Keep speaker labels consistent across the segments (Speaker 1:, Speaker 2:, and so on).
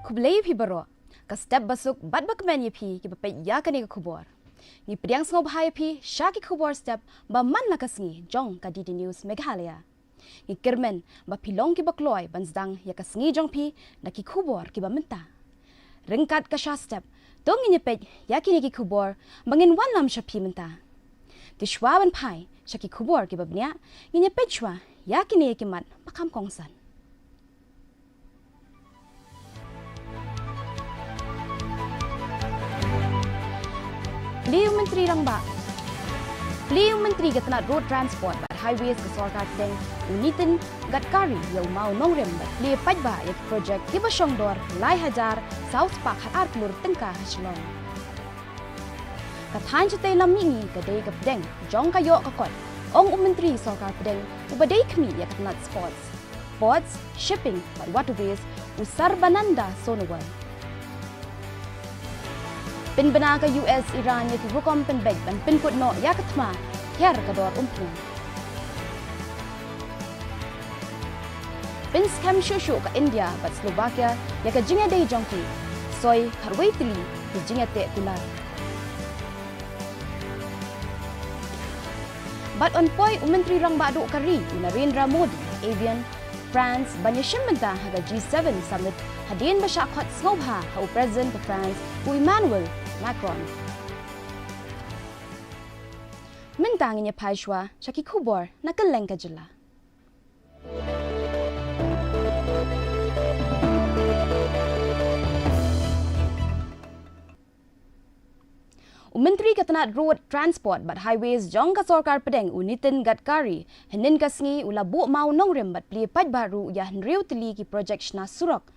Speaker 1: Kublai pi baro, ka step basuk bat bakmen ye pi ki bapet ya kani ka Khubor. Ni priang sngob hai pi shaki Khubor step ba man la kasngi jong ka DD News Meghalaya. Ni kirmen ba pilong ki bakloy bansdang ya kasngi jong pi na ki Khubor ki ba menta. Ringkat ka sha step dong ni pet ya kini ki Khubor bangin wan lam sha pi menta. Ti shwaban pai shaki Khubor ki ba bnya ni pet shwa ya kini ki mat pakam kongsan. Liu Menteri Rangba, Liu Menteri Gatna Road Transport but Highways ke Sorkar Deng Unitin Gatkari yang mau nongrem but Liu Pajba yak project kiba Shongdor Lai Hajar South Park Hatar Klur Tengka Hashlong. Kathan Chate Lam Mingi Kadei Kap Deng Jong Kayo Kakot Ong Menteri Sorkar Deng Ubadei Kmi yak Nat Sports, Ports, Shipping but Waterways Usar Bananda Sonowal. Pin bana ka US Iran ya ki hukom pin beg ban pin put no ya katma her ka dor umpun pin scam shushu ka India but Slovakia ya ka jinga dei jongki soy karwei tili ki jinga te kular but on poi Menteri Rangba do kari Narendra Modi avian France banyashim menta haga G7 summit hadin ba shakhat snobha ha president of France Emmanuel Macron. Mintang niya paishwa shaki Khubor na kaleng ka jila. Menteri Katana Road Transport but Highways jong ka Sorkar Padeng Unitin Gatkari henin kasngi ula bu mau nongrim but pli paj baru ya henriu tili ki project na surok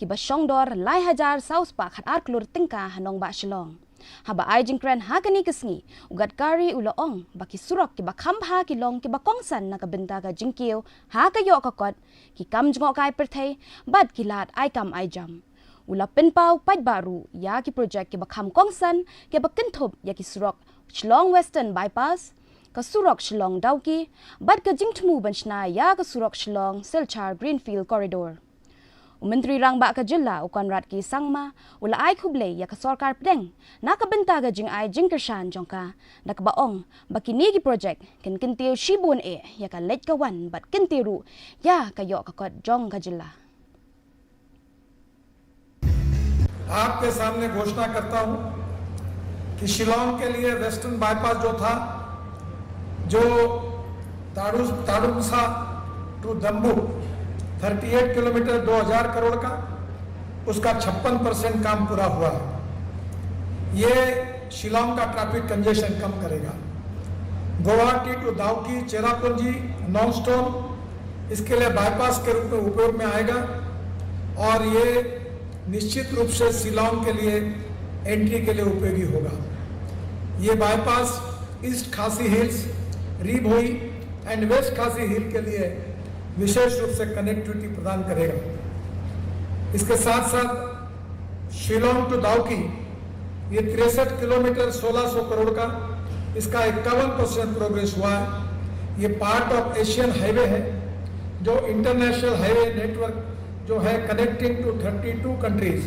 Speaker 1: ki ba Shongdor Lai Hajar South Park hat klur tingka hanong ba Shillong. Haba ai jingkran ha kani kasngi ugat kari ulaong baki surok ki ba khamha ki long ki ba kongsan na kabenta ka jingkiu ha ka yo ka kot ki kam jngo kai perthai bad ki lat ai kam ai jam. Ula pinpau paj baru ya ki project ki ba kham kongsan ki ba kinthop ya ki surok Shillong Western Bypass ka surok Shillong Dauki bad ka jingthmu banchna ya ka surok Shillong Silchar Greenfield Corridor. Menteri Rangba ka jilla ukan rat ki sangma ula ai Kublai ya ka Sorkar Padeng nakabenta ga jing ai jingkershan jongka nakbaong bakini ki project kin kintiu shibun ya ka let ka wan bat kintiru ya ka yo ka kot jong ka jilla.
Speaker 2: आपके सामने घोषणा करता हूं कि शिलोंग के लिए western bypass जो था जो ताड़ुसा टू दम्बू 38 किलोमीटर 2000 करोड़ का उसका 56% काम पूरा हुआ है। ये शिलोंग का ट्रैफिक कंजेशन कम करेगा। गुवाहाटी टू दाउकी चेरापूंजी नॉन स्टॉप इसके लिए बाईपास के रूप में उपयोग में आएगा और ये निश्चित रूप से शिलोंग के लिए एंट्री के लिए उपयोगी होगा। ये बाईपास ईस्ट खासी हिल्स, रीभोई एंड वेस्ट खासी हिल के लिए विशेष रूप से कनेक्टिविटी प्रदान करेगा। इसके साथ साथ शिलोंग टू दाउकी ये 63 किलोमीटर 1600 करोड़ का इसका 51% प्रोग्रेस हुआ है। ये पार्ट ऑफ एशियन हाईवे है जो इंटरनेशनल हाईवे नेटवर्क जो है connecting to 32 countries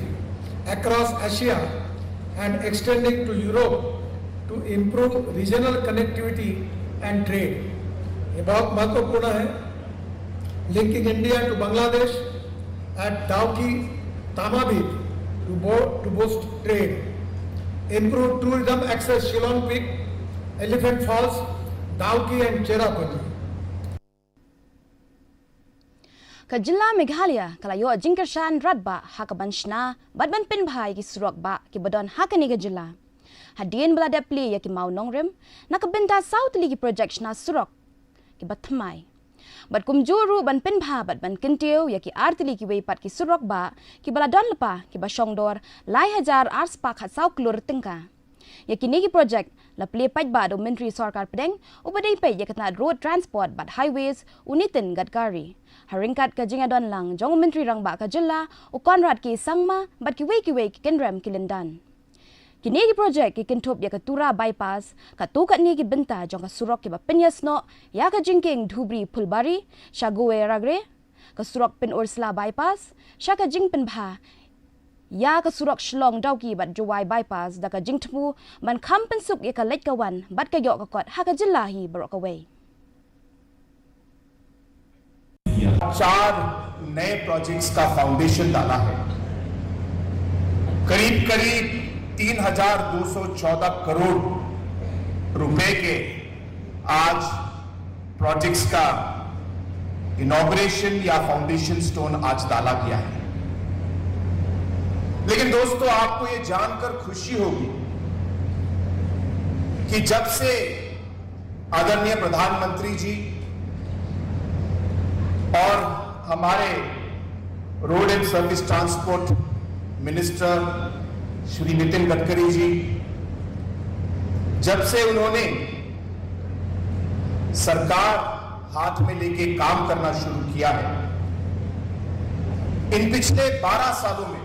Speaker 2: across Asia and extending to Europe to improve regional connectivity and trade. ये बहुत महत्वपूर्ण है। Linking India to Bangladesh at Dawki Tamabil to boost trade, improve tourism access Shillong peak, elephant falls, Dawki and Cherrapunji.
Speaker 1: Ka jilla Meghalaya kalayo jingkershan radba hakabanshna badban pin bhai ki surok ba ki badon hakani ka jilla hadien bala depli ya ki mau nongrim nakabenta south li ki project na surok ki bathmai bad kumjuru ban pin bha bad ban kintiu ya ki artili ki weipat ki surok ba ki bala don lepa ki ba Shongdor Lai Hajar ars pak hat sau klur tingka ya ki ni ki project la ple paj ba do Menteri Sorkar Padeng ubadai pe ya katna road transport but highways unitin Gatkari haringkat ka jinga don lang jong Menteri Rangba ka jilla u konrad ki sangma bat ki wei ki kenram kilendan kini ki project ki kintop ya ka tura bypass ka tu ka ni ki benta jong ka surok ki ba penyas no ya ka jingking dhubri phulbari shagoe ragre ka surok pin ursla bypass sha ka jing pin bha ya ka surak shlong dawki bat juwai bypass da ka jingtmu man kampen suk ya ka let ka wan bat ka yok ka kot ha ka jillahi barok away
Speaker 3: 4 नए प्रोजेक्ट्स का फाउंडेशन डाला है करीब 3,214 करोड़ रुपए के आज प्रोजेक्ट्स का इनॉग्रेशन या फाउंडेशन स्टोन आज डाला गया है लेकिन दोस्तों आपको ये जानकर खुशी होगी कि जब से आदरणीय प्रधानमंत्री जी और हमारे road and service transport minister Shri Nitin Gadkari ji जब से उन्होंने सरकार हाथ में लेके काम करना शुरू किया है इन पिछले 12 सालों में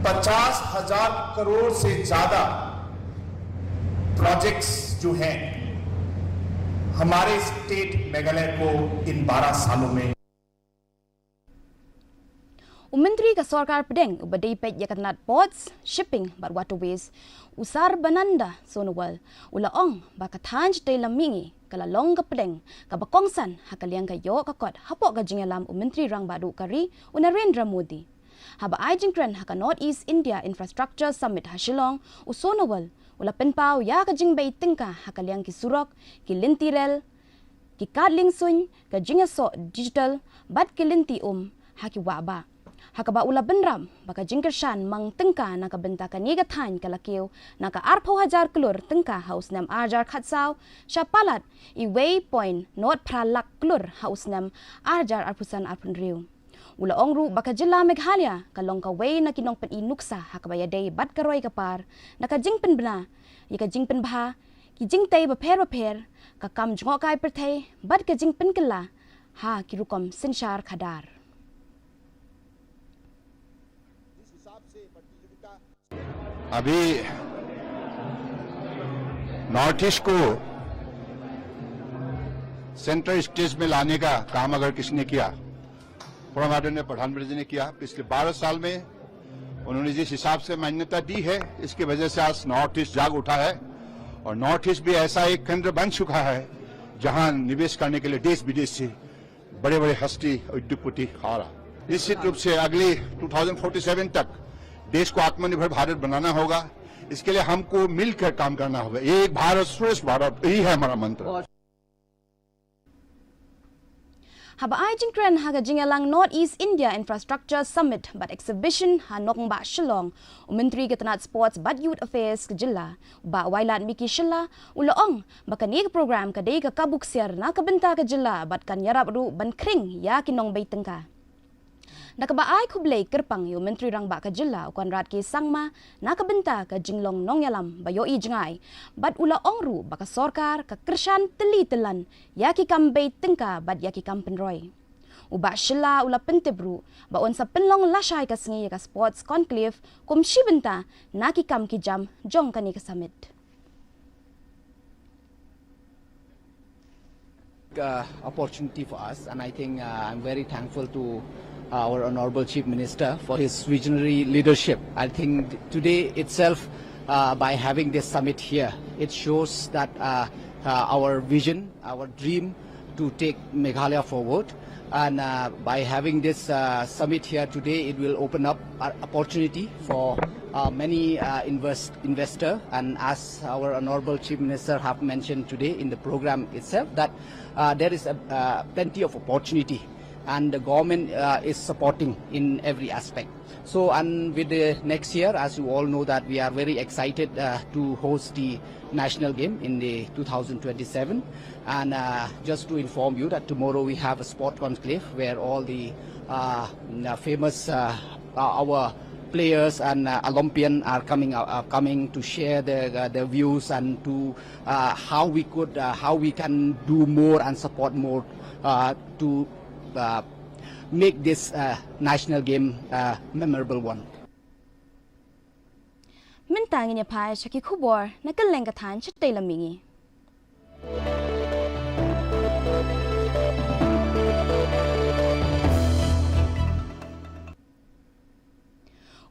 Speaker 3: 50,000 करोड़ से ज्यादा प्रोजेक्ट्स जो हैं हमारे स्टेट मेघालय को इन 12 सालों में
Speaker 1: Menteri ka Sarkar Pedeng ubadai pet yakanat ports, shipping but waterways, usar bananda sonowal, ula ong bakatanj tay lamingi, kala long ka Pedeng, ka bakongsan hakaliang kayo kakot hapok ka jingalam Menteri rang badu kari Narendra Modi. Haba ay jingkren haka North East India Infrastructure Summit hasilong, usonowal, ula penpao ya ka jingbay tingka hakaliang kisurok, kilintirel, kikadling sun, ka jingaso digital, bat kilinti haki waba. Hakaba ula benram baka jingkershan mang tengka naka benta ka niga than kalakiw naka 4,000 klur tengka haus nam arjar khatsau syapalat I waypoint not pralak klur haus nam arjar arpusan arpunriu ula ongru baka jilla Meghalaya kalong ka way na kinong pen inuksa hakaba yaday bat karoy kapar naka jingpen bna yaka jingpen bha ki jingtay baper ka kam jngok kai perthay bat ka jingpen kala ha kirukom sinshar khadar
Speaker 4: अभी north east को central stage में लाने का काम अगर किसने किया आदरणीय प्रधानमंत्री जी ने किया पिछले 12 साल में उन्होंने जिस हिसाब से मान्यता दी है इसकी वजह से आज नॉर्थ ईस्ट जाग उठा है और नॉर्थ ईस्ट भी ऐसा एक केंद्र बन चुका है जहां निवेश करने के लिए देश विदेश से बड़े बड़े हस्ती उद्योगपति आ रहा निश्चित रूप से अगले 2047 तक देश को आत्मनिर्भर भारत बनाना होगा इसके लिए हमको मिलकर काम करना होगा एक भारत श्रेष्ठ भारत यही है हमारा मंत्र
Speaker 1: Haba ay jingkren haga jingalang North East India Infrastructure Summit but exhibition hanok ba Shillong Menteri Ketanat Sports but Youth Affairs ke jilla ba wailat miki shilla ulaong bakanig program kadai ka kabuksiar na kabenta ke jilla bat kan yarap ru ban kring ya kinong bay tengka Nakabaay kublay kerpang yu Menteri rang ba ka jilla ukon rat ki sangma nakabenta ka jinglong nong yalam bayo I jingay bat ula ongru baka sorkar ka kershan teli telan yaki kambay tengka bat yaki kampenroy. Uba shilla ula pentebru ba on sa penlong lashay ka singi ka sports conclave kum shibenta naki kam ki jam jong kani ka summit.
Speaker 5: Opportunity for us and I think I'm very thankful to our Honorable Chief Minister for his visionary leadership. I think today itself by having this summit here, it shows that our vision, our dream to take Meghalaya forward and by having this summit here today, it will open up an opportunity for many investor and as our Honorable Chief Minister have mentioned today in the program itself that there is plenty of opportunity and the government is supporting in every aspect. So and with the next year, as you all know that we are very excited to host the national game in the 2027 and just to inform you that tomorrow we have a sport conclave where all the famous our players and Olympian are coming to share their views and to how we can do more and support more to make this national game memorable one.
Speaker 1: Mintang niya pa siya ki Khubor nakaleng katan siya tay lamingi.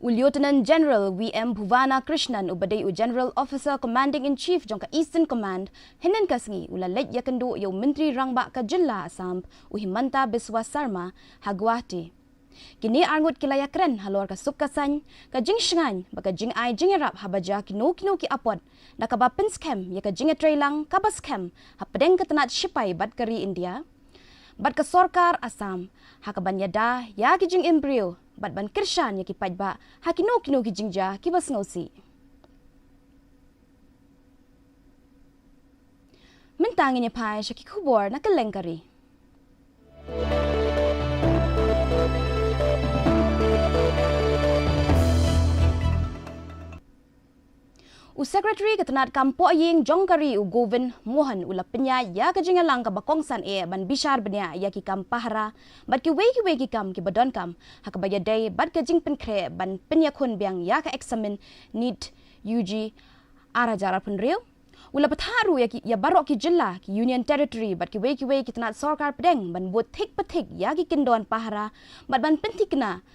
Speaker 1: Lieutenant General W.M. Bhuvana Krishnan ubadai General Officer Commanding in Chief jongka Eastern Command henen kasngi ula let yakendo yo Menteri Rangba ka Jilla Assam Himanta Biswa Sarma Hagwati. Kini arngut kilaya keren halor ka sukasan ka jing shingan baka jing ai jing rap habaja kino ki apot nakaba pinskem ya ka jing trailang kabaskem hapadeng katanat shipai bat kari India bat ka sorkar Assam hakabanyada ya ki jing embryo bat ban kirshan ya ki pajba hakino ki jingja ki bas ngosi. Mentangin ya pai syaki Khubor na kelengkari. Secretary ketenat kampo ying jongkari Govin Mohan ulapnya ya kejingalang ka bakongsan ban bishar benya ya ki kam pahara bat ki wei kam ki badon kam hakabaya day bat kejing penkre ban penya khun biang ya ka examine need UG ara jara punriu ula patharu ya ki ya barok ki jilla ki union territory bat ki wei ketenat sarkar pedeng ban bot thik pathik ya ki kindon pahara bat ban pentikna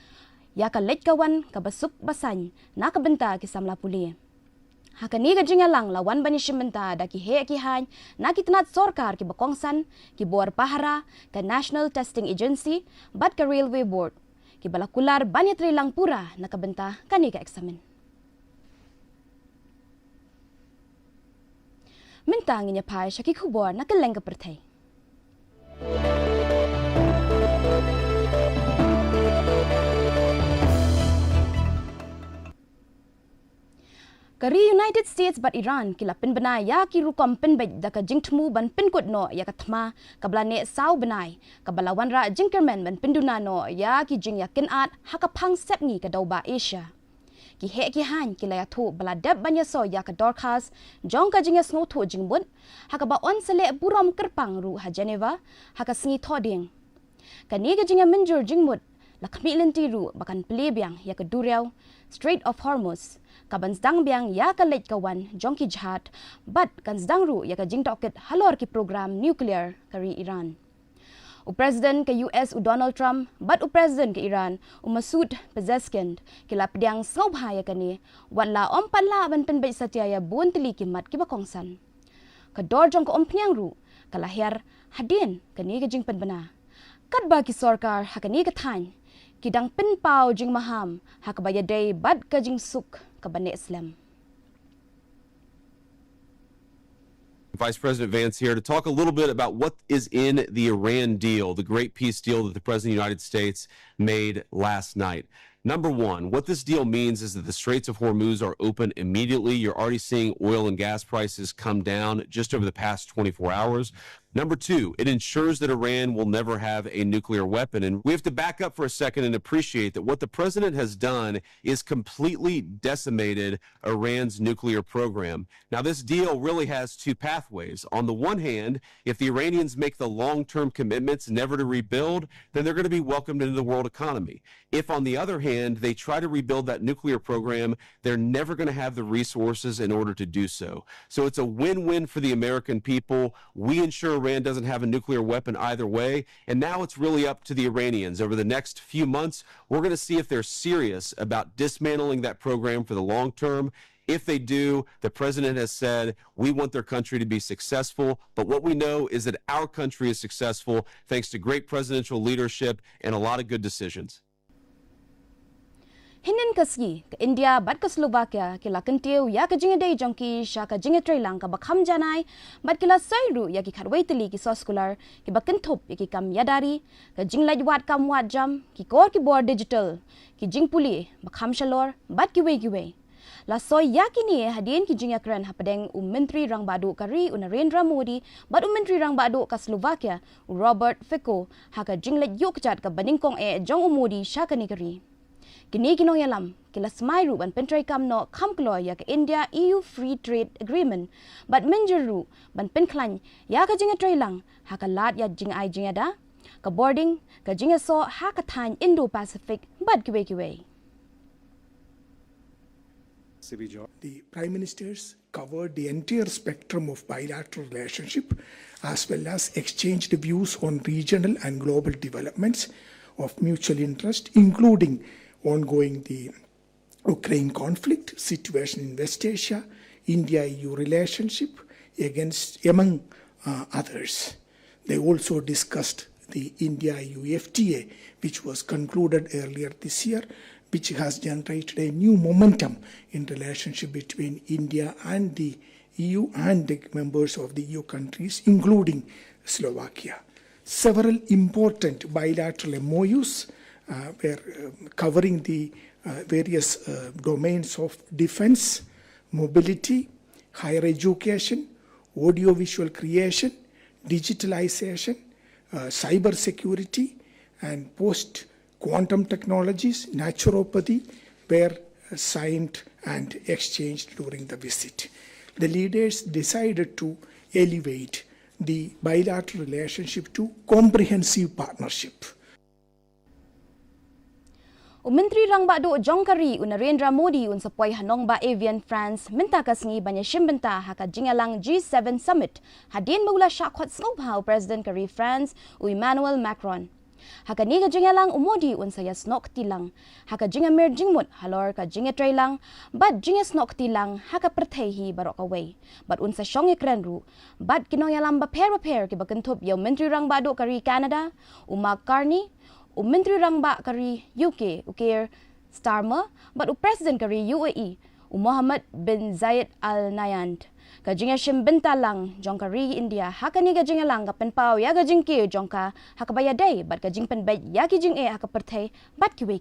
Speaker 1: ya ka let kawan ka basuk basan na ka benta ki samla puli. Hakani ka jingalang lawan bani shimenta da ki he ki han na ki tenat sorkar ki bakongsan ki bor pahara ka National Testing Agency bat ka Railway Board ki balakular bani trilang pura na kabenta kani ka examen. Mintangin niya pa siya ki Khubor na kaleng ka pertay. Kari United States bat Iran kila pin benai ya ki rukom pin bej da ka jingtmu ban pin kut no ya katma kabla ne sau benai kabalawan ra jingkerman ban pinduna no ya ki jing yakin at hakapang sepngi ka dauba Asia ki he ki han kila ya thu bala deb banya so ya ka dorkas jong ka jingas ngo thu jingbun hakaba on sele burom kerpang ru ha Geneva hakasngi thoding kani ka jinga minjur jingmut lakmi lenti ru bakan plebyang ya ka Duriau Strait of Hormuz kaban zdang biang ya ka late kawan jongki jihad but kan zdang ru ya ka jing toket halor ki program nuclear kari Iran. President ke US Donald Trump but President ke Iran Masud Pezeshkian kila pediang saubha ya kani wala ompala ban pen bai satya ya buntli ki mat ki bakongsan. Ka dor jong ko ompnyang ru kalahir hadin kani ka jing pen bana. Kadba ki sarkar hakani ka than kidang pin pau jing maham hakabaya day bad ka jing suk kabane Islam.
Speaker 6: Vice President Vance here to talk a little bit about what is in the Iran deal, the great peace deal that the President of the United States made last night. Number one, what this deal means is that the Straits of Hormuz are open immediately. You're already seeing oil and gas prices come down just over the past 24 hours. Number two, it ensures that Iran will never have a nuclear weapon. And we have to back up for a second and appreciate that what the president has done is completely decimated Iran's nuclear program. Now, this deal really has two pathways. On the one hand, if the Iranians make the long-term commitments never to rebuild, then they're going to be welcomed into the world economy. If, on the other hand, they try to rebuild that nuclear program, they're never going to have the resources in order to do so. So it's a win-win for the American people. We ensure Iran doesn't have a nuclear weapon either way, and now it's really up to the Iranians. Over the next few months, we're going to see if they're serious about dismantling that program for the long term. If they do, the president has said, we want their country to be successful, but what we know is that our country is successful thanks to great presidential leadership and a lot of good decisions.
Speaker 1: Hinin kasgi ke India bat ke Slovakia kila kentiu ya ke jinga day jongki sha ke jinga trailang ka bakham janai bat kila sairu ya ki kharwei tili ki soskular ki bakentop ya ki kam yadari ke jing lajwat kam wat jam ki kor ki board digital ki jing puli bakham shalor bat ki wei la soy ya kini hadin ki jinga kran hapadeng menteri rang badu kari Narendra Modi bat menteri rang badu ka Slovakia Robert Fico ha ka jing laj yok chat ka baningkong jong Modi sha ka ni kari. Kini kinong yalam kila smairu ban pentray kam no kam kloy ya ke India EU Free Trade Agreement but menjeru ban penklan ya ka jinga trailang ha ka lat ya jing ai jinga da ka boarding ka jinga so ha ka than Indo-Pacific bad kiwe.
Speaker 2: The Prime Ministers covered the entire spectrum of bilateral relationship as well as exchanged views on regional and global developments of mutual interest, including ongoing the
Speaker 7: Ukraine conflict, situation in West Asia, India-EU relationship, among others. They also discussed the India-EU FTA, which was concluded earlier this year, which has generated a new momentum in relationship between India and the EU and the members of the EU countries, including Slovakia. Several important bilateral MOUs were covering the various domains of defense, mobility, higher education, audiovisual creation, digitalization, cyber security, and post-quantum technologies, naturopathy were signed and exchanged during the visit. The leaders decided to elevate the bilateral relationship to comprehensive partnership.
Speaker 1: Menteri Rang Bado Jongkari Narendra Modi sapoi hanong ba Avian France minta kasngi banya shimbenta haka jingalang G7 summit hadin maula syakhot snobhau President Kari France Emmanuel Macron. Haka ni ka jingalang umodi saya snok tilang haka jingamer jingmut halor ka jingatray lang bad jingas snok tilang haka pertehi barok away bad unsa syong ikrenru bad kinoyalam ba pair ki bakentup yaw Menteri Rang Bado Kari Canada Carney Menteri Rang Ba Kari UK Ukair Starmer but President Kari UAE Mohammed bin Zayed Al Nahyan kajinga shimbenta lang jongkari India hakani kajinga lang kapen pau ya kajing ki jongka hakabaya day but kajing pen bay ya kijing hakapertay but kiwe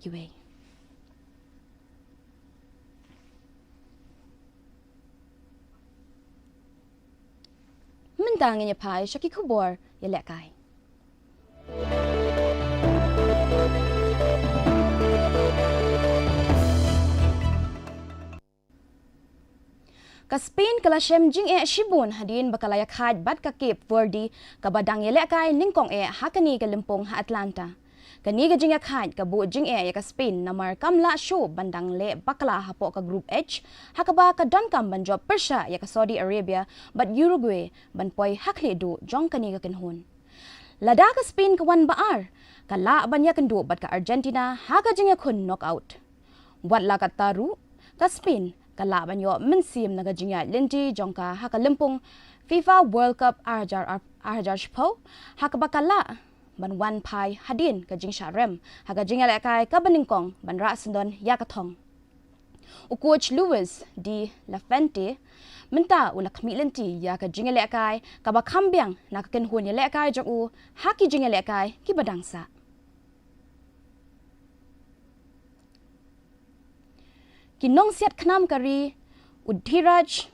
Speaker 1: mentang nya pai Shaki Khubor ya lekai Ka Spain kala Shem Jing Shibun hadin bakalaya khad bat ka Cape Verde ka badang yele kay ningkong hakani ka Limpong ha Atlanta. Kani ka jing khad ka bu jing ya ka Spain na mar kamla show bandang le bakala hapo ka Group H hakaba ka Dunkam banjo Persia ya ka Saudi Arabia but Uruguay banpoy hakle do jong kani ka kinhon. Lada ka Spain ka wan baar kala banya kendo bat ka Argentina haka jing kun knockout. Wat la ka taru ka Spain kalaban yo mensim naga jingya linti jongka haka Limpong FIFA World Cup arjar shpo haka bakala ban wan pai hadin ka jing sharem haka jingya lekai ka baningkong ban ra sendon yakathong coach Luis di Lafente menta ulak mi linti ya ka jingya lekai ka ba kambyang nakaken hun ya lekai joku haki jingya lekai ki badangsa Kinong siat khnam kari Udhiraj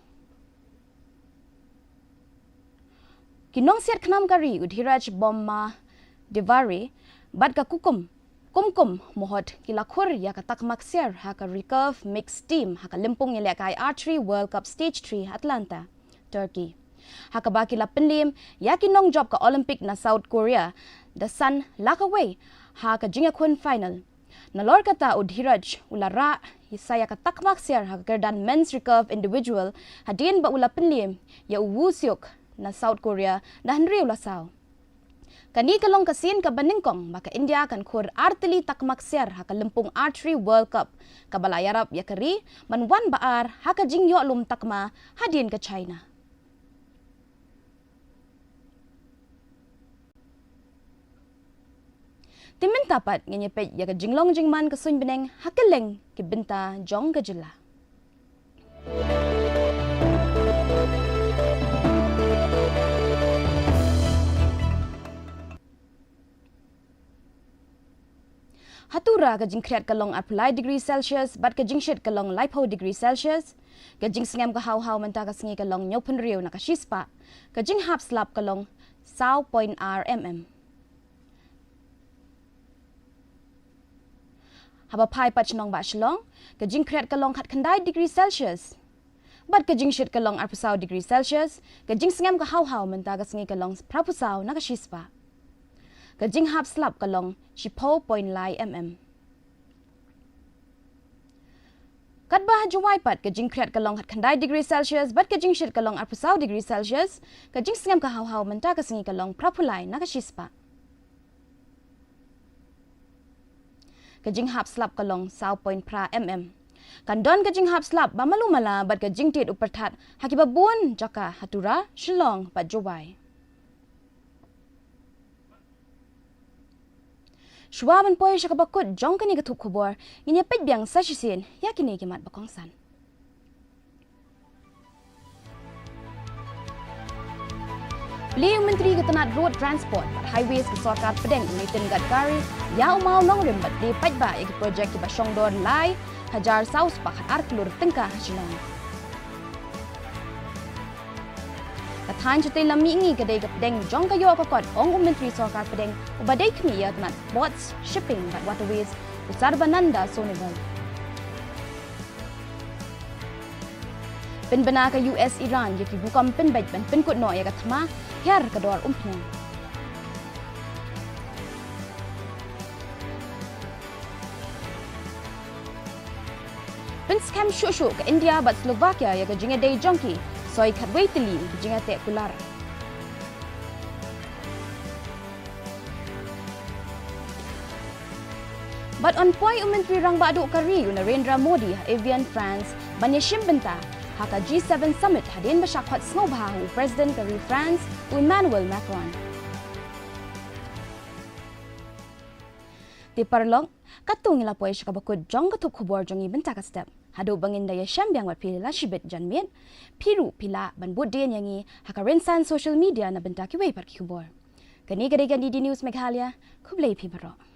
Speaker 1: bomma Divari bad ka kumkum mohot kilakhur ya ka takmak ser haka recurve mixed team haka Limpong yele kai archery World Cup stage 3 Atlanta Turkey haka ba kila penlim ya kinong job ka Olympic na South Korea the sun lakaway haka jingakun final Nalor kata Udhiraj ulara hisaya katakmak siar hakakerdan men's recurve individual hadin ba ula penlim ya uwusyok na South Korea na henry ulasaw. Kani kalong kasin ka baningkong maka India kan kur artili takmak siar haka Limpong archery World Cup kabalayarap ya kari manwan baar haka jingyo lum takma hadin ka China. Timin tapat nganyepet ya ka jinglong jingman ka sun beneng hakeleng ki benta jong ka jila. Hatura ka jing kreat kalong apulai degree Celsius bat ka jing shit kalong laipo degree Celsius ka jing singam ka haw menta ka singi kalong nyopen riyo na ka shispa ka jing hap slap kalong 0.0 mm. Haba pai pachnong ba shlong ka jing kreat kalong khat khandai degree Celsius bat ka jing shit kalong arpusaw degree Celsius ka jing singam ka haw menta ka singi kalong prapusaw na ka shispa ka jing hap slap kalong 10.0 mm. Kat bah juwai pat ka jing kreat kalong khat khandai degree Celsius bat ka jing shit kalong arpusaw degree Celsius ka jing singam ka haw menta ka singi kalong prapulai na ka shispa ka jing hap slap kalong 0.0 mm. Kan don ka jing hap slap ba malumala bat ka jing tit uperthat hakibabun jaka hatura Shillong bat Jobai. Shwaban poy siya kabakot jong kani gatup Khubor nginya pet biang sa sisin yakini kimat bakongsan. Beliau Menteri Ketenat Road Transport Highways ke Sorkar Pedeng Nitin Gadkari ya umau nong rimbat di pajba yagi projek ki basong dor lai hajar saus pakat arklur tengkah Shillong. Katan cuti lami ingi kedai ke Pedeng jong kayo kokot ong Menteri Sorkar Pedeng ubadai kmi ya tenat boats shipping bat waterways usar bananda sonival. Penbena ke US Iran yaki bukam penbaj ban penkut no ya katma her kedor umpeng. Scam syuk-syuk ke India bat Slovakia ya ke jinga day jongki soi khatwei teli ke jinga tek kular. But on point Menteri Rang Baduk Kari Narendra Modi Avian France banyashim benta haka G7 Summit hadin bersyakwat snobhahu Presiden Kari France Emmanuel Macron. Di parlong katung ila poy syakabakut jong katup Khubor jongi benta ka step. Hadu bangin daya syambiang wat pilih shibet janmit piru pila ban budin yangi haka rinsan social media na benta ki wei par Khubor. Kani gadegan di news Meghalaya kublai pi baro.